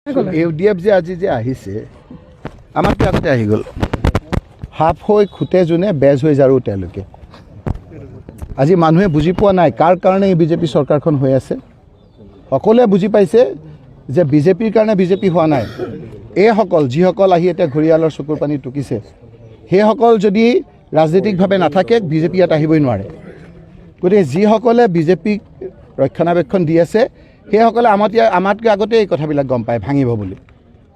Aiudf যে আজি যে আহিছে আমাতকৈ আগতে আহি গ'ল হাফ হৈ খুঁটে যোনে বেজ হৈ যাৰো তেওঁলোকে আজি মানুহে বুজি পোৱা নাই কাৰ কাৰণে এই বিজেপি চৰকাৰখন হৈ আছে সকলোৱে বুজি পাইছে যে বিজেপিৰ কাৰণে বিজেপি হোৱা নাই এইসকল যিসকল আহি এতিয়া ঘৰিয়ালৰ চকুৰ পানী টুকিছে সেইসকল যদি ৰাজনৈতিকভাৱে নাথাকে বিজেপি ইয়াত আহিবই নোৱাৰে গতিকে যিসকলে বিজেপিক ৰক্ষণাবেক্ষণ দি আছে সেইসকলে আমাতকৈ আগতে এই কথাবিলাক গম পায় ভাঙিব বুলি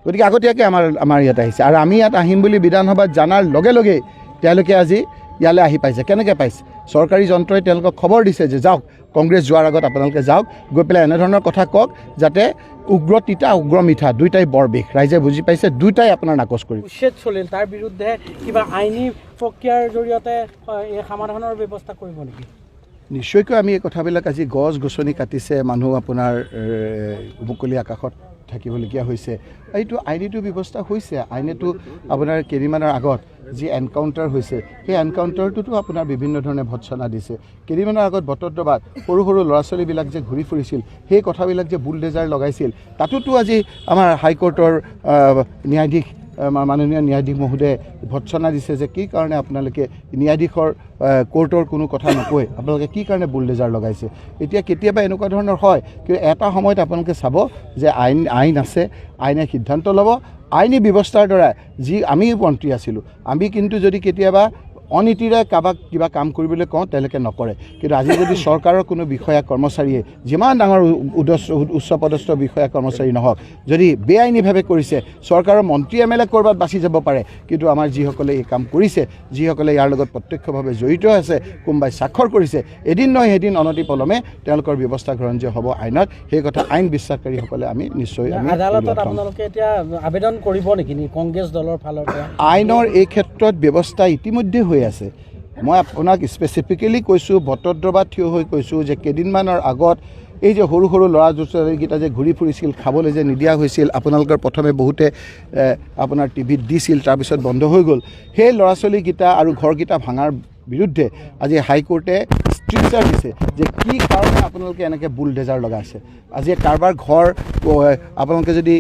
গতিকে আগতীয়াকৈ আমাৰ ইয়াত আহিছে আৰু আমি ইয়াত আহিম বুলি বিধানসভাত জানাৰ লগে লগে তেওঁলোকে আজি ইয়ালৈ আহি পাইছে কেনেকৈ পাইছে চৰকাৰী যন্ত্ৰই তেওঁলোকক খবৰ দিছে যে যাওক কংগ্ৰেছ যোৱাৰ আগত আপোনালোকে যাওক গৈ পেলাই এনেধৰণৰ কথা কওক যাতে উগ্ৰ তিতা উগ্ৰ মিঠা দুইটাই বৰ বিষ ৰাইজে বুজি পাইছে দুইটাই আপোনাৰ নাকচ কৰিব উচ্ছেদ চলিল তাৰ বিৰুদ্ধে কিবা আইনী প্ৰক্ৰিয়াৰ জৰিয়তে এই সমাধানৰ ব্যৱস্থা কৰিব নেকি নিশ্চয়কৈ আমি এই কথাবিলাক আজি গছ গছনি কাটিছে মানুহ আপোনাৰ মুকলি আকাশত থাকিবলগীয়া হৈছে এইটো আইনীটো ব্যৱস্থা হৈছে আইনেতো আপোনাৰ কেইদিনমানৰ আগত যি এনকাউণ্টাৰ হৈছে সেই এনকাউণ্টাৰটোতো আপোনাৰ বিভিন্ন ধৰণে ভৎসনা দিছে কেইদিনমানৰ আগত বটদ্ৰৱাত সৰু সৰু ল'ৰা ছোৱালীবিলাক যে ঘূৰি ফুৰিছিল সেই কথাবিলাক যে বুলডেজাৰ লগাইছিল তাতোতো আজি আমাৰ হাইকোৰ্টৰ ন্যায়াধীশ মাননীয় ন্যায়াধীশ মহোদয়ে ভৎসনা দিছে যে কি কাৰণে আপোনালোকে ন্যায়াধীশৰ কোৰ্টৰ কোনো কথা নকয় আপোনালোকে কি কাৰণে বুলডেজাৰ লগাইছে এতিয়া কেতিয়াবা এনেকুৱা ধৰণৰ হয় কিন্তু এটা সময়ত আপোনালোকে চাব যে আইন আছে আইনে সিদ্ধান্ত ল'ব আইনী ব্যৱস্থাৰ দ্বাৰা যি আমি মন্ত্ৰী আছিলোঁ আমি কিন্তু যদি কেতিয়াবা অনীতিৰে কাৰোবাক কিবা কাম কৰিবলৈ কওঁ তেওঁলোকে নকৰে কিন্তু আজি যদি চৰকাৰৰ কোনো বিষয়া কৰ্মচাৰীয়ে যিমান ডাঙৰ উচ্চপদস্থ বিষয়া কৰ্মচাৰী নহওক যদি বেআইনীভাৱে কৰিছে চৰকাৰৰ মন্ত্ৰী এম.এল.এ ক'ৰবাত বাচি যাব পাৰে কিন্তু আমাৰ যিসকলে এই কাম কৰিছে যিসকলে ইয়াৰ লগত প্ৰত্যক্ষভাৱে জড়িত আছে কোনোবাই স্বাক্ষৰ কৰিছে এদিন নহয় এদিন অনতি পলমে তেওঁলোকৰ ব্যৱস্থা গ্ৰহণ যে হ'ব আইনত সেই কথা আইন বিশ্বাসকাৰীসকলে আমি নিশ্চয় আদালতত আপোনালোকে এতিয়া আবেদন কৰিব নেকি কংগ্ৰেছ দলৰ ফালৰ পৰা আইনৰ এই ক্ষেত্ৰত ব্যৱস্থা ইতিমধ্যে হৈ আছে মই আপোনাক স্পেচিফিকেলি কৈছোঁ বটদ্ৰৱাত থিয় হৈ কৈছোঁ যে কেইদিনমানৰ আগত এই যে সৰু সৰু ল'ৰা ছোৱালীকেইটা যে ঘূৰি ফুৰিছিল খাবলৈ যে নিদিয়া হৈছিল আপোনালোকৰ প্ৰথমে বহুতে আপোনাৰ টিভিত দিছিল তাৰপিছত বন্ধ হৈ গ'ল সেই ল'ৰা ছোৱালীকেইটা আৰু ঘৰকেইটা ভাঙাৰ বিৰুদ্ধে আজি হাইকোৰ্টে ষ্ট্ৰিকচাৰ দিছে যে কি কাৰণে আপোনালোকে এনেকৈ বুলডেজাৰ লগাইছে আজি কাৰোবাৰ ঘৰ আপোনালোকে যদি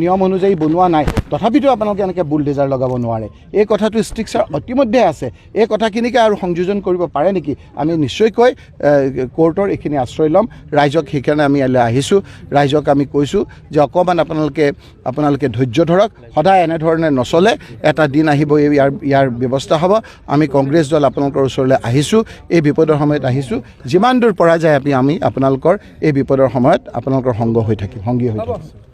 নিয়ম অনুযায়ী বনোৱা নাই তথাপিতো আপোনালোকে এনেকৈ বুলডেজাৰ লগাব নোৱাৰে এই কথাটো ষ্ট্ৰিকচাৰ ইতিমধ্যে আছে এই কথাখিনিকে আৰু সংযোজন কৰিব পাৰে নেকি আমি নিশ্চয়কৈ কোৰ্টৰ এইখিনি আশ্ৰয় ল'ম ৰাইজক সেইকাৰণে আমি ইয়ালৈ আহিছোঁ ৰাইজক আমি কৈছোঁ যে অকণমান আপোনালোকে ধৈৰ্য ধৰক সদায় এনেধৰণে নচলে এটা দিন আহিব ইয়াৰ ব্যৱস্থা হ'ব আমি কংগ্ৰেছ দল আপোনালোকৰ ওচৰলৈ আহিছোঁ এই বিপদৰ সময়ত আহিছোঁ যিমান দূৰ পৰা যায় আমি আপোনালোকৰ এই বিপদৰ সময়ত আপোনালোকৰ সংগী হৈ থাকিম